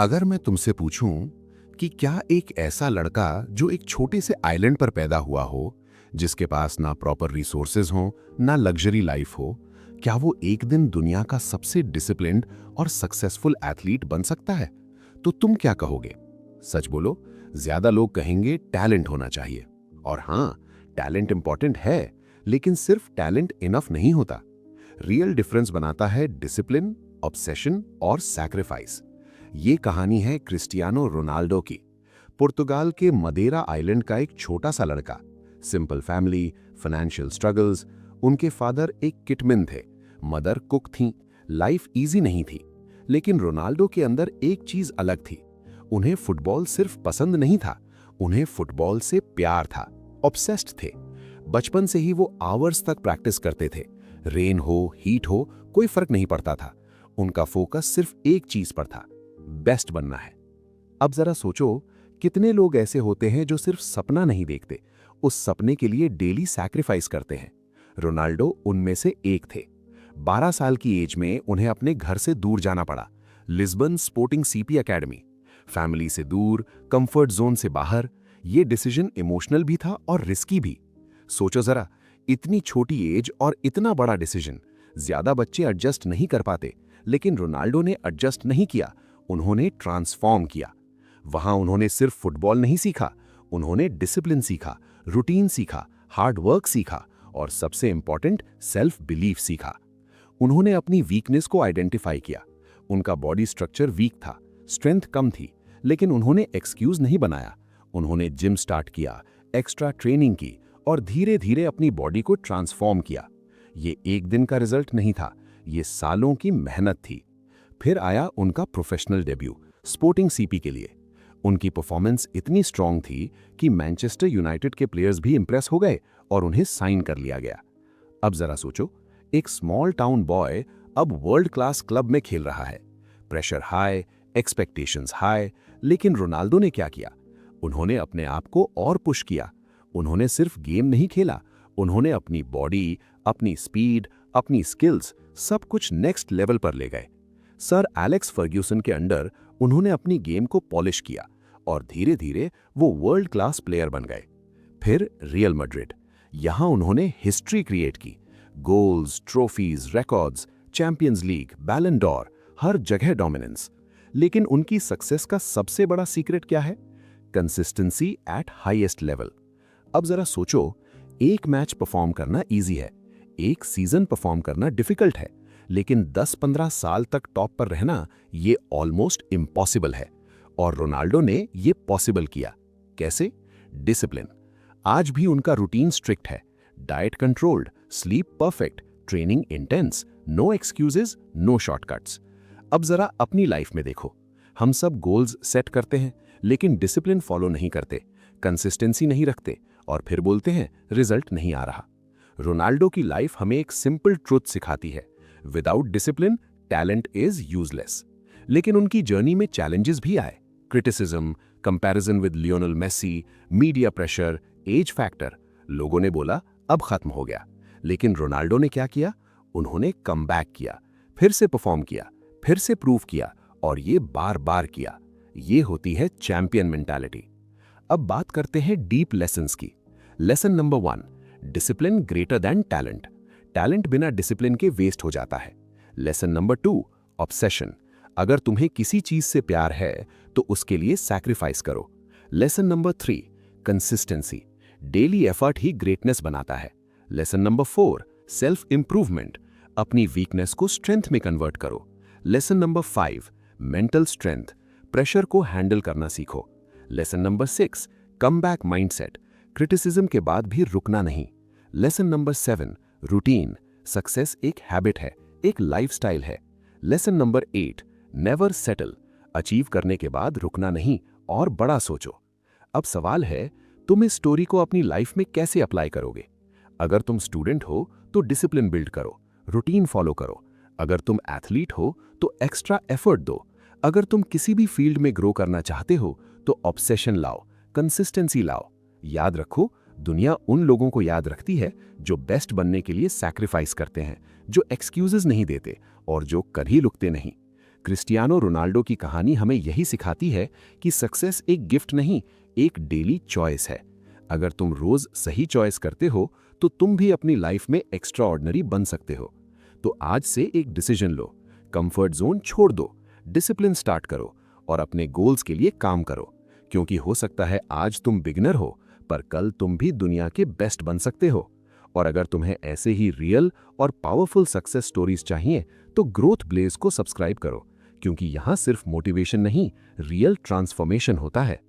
अगर मैं तुमसे पूछूं कि क्या एक ऐसा लड़का जो एक छोटे से आइलैंड पर पैदा हुआ हो, जिसके पास ना प्रॉपर रिसोर्सेज हो, ना लग्जरी लाइफ हो, क्या वो एक दिन दुनिया का सबसे डिसिप्लिन्ड और सक्सेसफुल एथलीट बन सकता है? तो तुम क्या कहोगे? सच बोलो, ज्यादा लोग कहेंगे टैलेंट होना चाहिए। और हाँ, टैलेंट इंपॉर्टेंट है, लेकिन सिर्फ टैलेंट इनफ नहीं होता। रियल डिफरेंस बनाता है डिसिप्लिन, ऑब्सेशन और सैक्रिफाइस। ये कहानी है क्रिस्टियानो रोनाल्डो की। पुर्तगाल के मदेरा आइलैंड का एक छोटा सा लड़का, सिंपल फैमिली, फाइनेंशियल स्ट्रगल्स। उनके फादर एक किटमैन थे, मदर कुक थीं। लाइफ इजी नहीं थी, लेकिन रोनाल्डो के अंदर एक चीज अलग थी। उन्हें फुटबॉल सिर्फ पसंद नहीं था, उन्हें फुटबॉल से प्यार था। ऑब्सेस्ड थे। बचपन से ही वो आवर्स तक प्रैक्टिस करते थे। रेन हो, हीट हो, कोई फर्क नहीं पड़ता था। उनका फोकस सिर्फ एक चीज पर था, बेस्ट बनना है। अब जरा सोचो, कितने लोग ऐसे होते हैं जो सिर्फ सपना नहीं देखते, उस सपने के लिए डेली सैक्रिफाइस करते हैं। रोनाल्डो उनमें से एक थे। 12 साल की एज में उन्हें अपने घर से दूर जाना पड़ा। Lisbon sporting CP academy. Family से दूर, कंफर्ट जोन से बाहर। ये डिसीजन इमोशनल भी था और रिस्की भी। सोचो जरा, इतनी छोटी एज और इतना बड़ा डिसीजन। ज्यादा बच्चे एडजस्ट नहीं कर पाते, लेकिन रोनाल्डो ने एडजस्ट नहीं किया, उन्होंने ट्रांसफॉर्म किया। वहां उन्होंने सिर्फ फुटबॉल नहीं सीखा, उन्होंने डिसिप्लिन सीखा, रूटीन सीखा, हार्ड वर्क सीखा और सबसे इंपॉर्टेंट सेल्फ बिलीफ सीखा। उन्होंने अपनी वीकनेस को आइडेंटिफाई किया। उनका बॉडी स्ट्रक्चर वीक था, स्ट्रेंथ कम थी, लेकिन उन्होंने एक्सक्यूज नहीं बनाया। उन्होंने जिम स्टार्ट किया, एक्स्ट्रा ट्रेनिंग की और धीरे धीरे अपनी बॉडी को ट्रांसफॉर्म किया। ये एक दिन का रिजल्ट नहीं था, ये सालों की मेहनत थी। फिर आया उनका प्रोफेशनल डेब्यू स्पोर्टिंग सीपी के लिए। उनकी परफॉर्मेंस इतनी स्ट्रांग थी कि मैनचेस्टर यूनाइटेड के प्लेयर्स भी इंप्रेस हो गए और उन्हें साइन कर लिया गया। अब जरा सोचो, एक स्मॉल टाउन बॉय अब वर्ल्ड क्लास क्लब में खेल रहा है। प्रेशर हाई, एक्सपेक्टेशंस हाई, लेकिन रोनाल्डो ने क्या किया? उन्होंने अपने आप को और पुश किया। उन्होंने सिर्फ गेम नहीं खेला, उन्होंने अपनी बॉडी, अपनी स्पीड, अपनी स्किल्स, सब कुछ नेक्स्ट लेवल पर ले गए। सर एलेक्स फर्ग्यूसन के अंडर उन्होंने अपनी गेम को पॉलिश किया और धीरे धीरे वो वर्ल्ड क्लास प्लेयर बन गए। फिर रियल मैड्रिड, यहां उन्होंने हिस्ट्री क्रिएट की। Goals, trophies, records, champions league, बैलन डॉर, हर जगह डोमिनेंस। लेकिन उनकी सक्सेस का सबसे बड़ा सीक्रेट क्या है? Consistency eight highest level. अब जरा सोचो, एक मैच परफॉर्म करना इजी है, एक सीजन परफॉर्म करना डिफिकल्ट है, लेकिन 10-15 साल तक टॉप पर रहना ये ऑलमोस्ट इम्पॉसिबल है। और रोनाल्डो ने ये पॉसिबल किया। कैसे? डिसिप्लिन। आज भी उनका रूटीन स्ट्रिक्ट है, diet controlled, sleep perfect, training intense, no excuses, no shortcuts. अब जरा अपनी लाइफ में देखो, हम सब गोल्स सेट करते हैं, लेकिन डिसिप्लिन फॉलो नहीं करते, कंसिस्टेंसी नहीं रखते और फिर बोलते हैं रिजल्ट नहीं आ रहा। रोनाल्डो की लाइफ हमें एक सिंपल ट्रुथ सिखाती है, without discipline talent is useless. लेकिन उनकी जर्नी में चैलेंजेस भी आए। Criticism, comparison with Lionel Messi, media pressure, age factor. लोगों ने बोला अब खत्म हो गया, लेकिन रोनाल्डो ने क्या किया? उन्होंने कमबैक किया, फिर से परफॉर्म किया, फिर से प्रूव किया और ये बार बार किया। ये होती है चैंपियन मेंटालिटी। अब बात करते हैं डीप लेसन्स की। Lesson number 1, discipline greater than talent. Talent बिना डिसिप्लिन के वेस्ट हो जाता है। Lesson number 2, obsession. अगर तुम्हें किसी चीज से प्यार है तो उसके लिए सैक्रिफाइस करो। Lesson number 3, consistency. Daily effort ही ग्रेटनेस बनाता है। Lesson number 4, self improvement. अपनी वीकनेस को स्ट्रेंथ में कन्वर्ट करो। Lesson number 5, mental strength. Pressure को हैंडल करना सीखो। Lesson number 6, comeback mindset. Criticism के बाद भी रुकना नहीं। Lesson number 7, routine. सक्सेस एक हैबिट है, एक लाइफस्टाइल है। Lesson number 8, never settle. Achieve करने के बाद रुकना नहीं और बड़ा सोचो। अब सवाल है, तुम इस स्टोरी को अपनी लाइफ में कैसे अप्लाई करोगे? अगर तुम स्टूडेंट हो तो डिसिप्लिन बिल्ड करो, रूटीन फॉलो करो। अगर तुम एथलीट हो तो एक्स्ट्रा एफर्ट दो। अगर तुम किसी भी फील्ड में ग्रो करना चाहते हो तो ऑब्सेशन लाओ, कंसिस्टेंसी लाओ। याद रखो, दुनिया उन लोगों को याद रखती है जो बेस्ट बनने के लिए सैक्रिफाइस करते हैं, जो एक्सक्यूजेस नहीं देते और जो कभी रुकते नहीं। क्रिस्टियानो रोनाल्डो की कहानी हमें यही सिखाती है कि सक्सेस एक गिफ्ट नहीं, एक डेली चॉइस है। अगर तुम रोज सही चॉइस करते हो तो तुम भी अपनी लाइफ में एक्स्ट्रा ऑर्डिनरी बन सकते हो। तो आज से एक डिसीजन लो, कंफर्ट जोन छोड़ दो, डिसिप्लिन स्टार्ट करो और अपने गोल्स के लिए काम करो। क्योंकि हो सकता है आज तुम बिगिनर हो, पर कल तुम भी दुनिया के बेस्ट बन सकते हो। और अगर तुम्हें ऐसे ही रियल और पावरफुल सक्सेस स्टोरीज चाहिए तो ग्रोथ ब्लेज को सब्सक्राइब करो, क्योंकि यहाँ सिर्फ मोटिवेशन नहीं, रियल ट्रांसफॉर्मेशन होता है।